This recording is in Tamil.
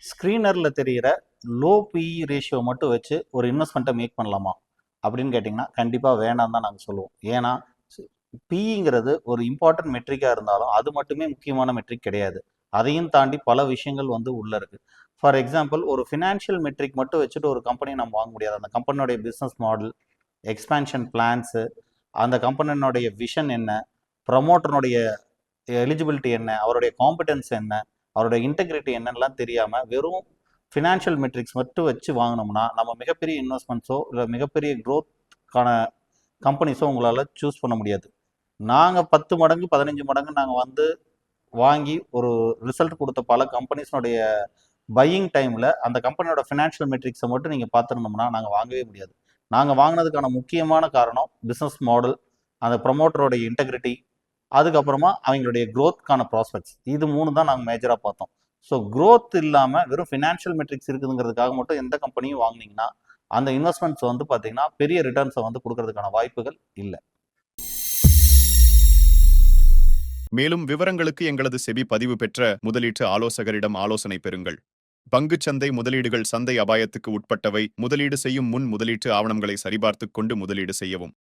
ஸ்க்ரீனரில் தெரிகிற லோ பிஇ ரேஷியோ மட்டும் வச்சு ஒரு இன்வெஸ்ட்மெண்ட்டை மேக் பண்ணலாமா அப்படின்னு கேட்டிங்கன்னா கண்டிப்பாக வேணாம் தான் நாங்கள் சொல்லுவோம். ஏன்னா பிஇங்கிறது ஒரு இம்பார்ட்டன்ட் மெட்ரிக்காக இருந்தாலும் அது மட்டுமே முக்கியமான மெட்ரிக் கிடையாது. அதையும் தாண்டி பல விஷயங்கள் வந்து உள்ளே இருக்குது. ஃபார் எக்ஸாம்பிள், ஒரு ஃபினான்ஷியல் மெட்ரிக் மட்டும் வச்சுட்டு ஒரு கம்பெனி நம்ம வாங்க முடியாது. அந்த கம்பெனியோடைய பிஸ்னஸ் மாடல், எக்ஸ்பேன்ஷன் பிளான்ஸு, அந்த கம்பெனியினுடைய விஷன் என்ன, ப்ரமோட்டருடைய எலிஜிபிலிட்டி என்ன, அவருடைய காம்படன்ஸ் என்ன, அவருடைய இன்டெகிரிட்டி என்னெல்லாம் தெரியாமல் வெறும் ஃபினான்ஷியல் மெட்ரிக்ஸ் மட்டும் வச்சு வாங்கினோம்னா நம்ம மிகப்பெரிய இன்வெஸ்ட்மெண்ட்ஸோ இல்லை மிகப்பெரிய க்ரோத்க்கான கம்பெனிஸோ உங்களால் சூஸ் பண்ண முடியாது. நாங்கள் 10 மடங்கு 15 மடங்கு நாங்கள் வந்து வாங்கி ஒரு ரிசல்ட் கொடுத்த பல கம்பெனிஸ்னுடைய பையிங் டைமில் அந்த கம்பெனியோட ஃபினான்ஷியல் மெட்ரிக்ஸை மட்டும் நீங்கள் பார்த்துருந்தோம்னா நாங்கள் வாங்கவே முடியாது. நாங்கள் வாங்கினதுக்கான முக்கியமான காரணம் பிஸ்னஸ் மாடல், அந்த ப்ரமோட்டரோடைய இன்டெகிரிட்டி, அதுக்கப்புறமா அவங்களுடைய க்ரோத்க்கான ப்ராஸ்பெக்ட்ஸ். இது 3 தான் நாங்கள் மேஜராக பார்த்தோம். ஸோ க்ரோத் இல்லாமல் வெறும் ஃபினான்ஷியல் மெட்ரிக்ஸ் இருக்குதுங்கிறதுக்காக மட்டும் எந்த கம்பெனியும் வாங்கினீங்கன்னா அந்த இன்வெஸ்ட்மெண்ட்ஸ் வந்து பார்த்தீங்கன்னா பெரிய ரிட்டர்ன்ஸை வந்து கொடுக்கறதுக்கான வாய்ப்புகள் இல்லை. மேலும் விவரங்களுக்கு எங்களது செபி பதிவு பெற்ற முதலீட்டு ஆலோசகரிடம் ஆலோசனை பெறுங்கள். பங்குச்சந்தை முதலீடுகள் சந்தை அபாயத்துக்கு உட்பட்டவை. முதலீடு செய்யும் முன் முதலீட்டு ஆவணங்களை சரிபார்த்துக் கொண்டு முதலீடு செய்யவும்.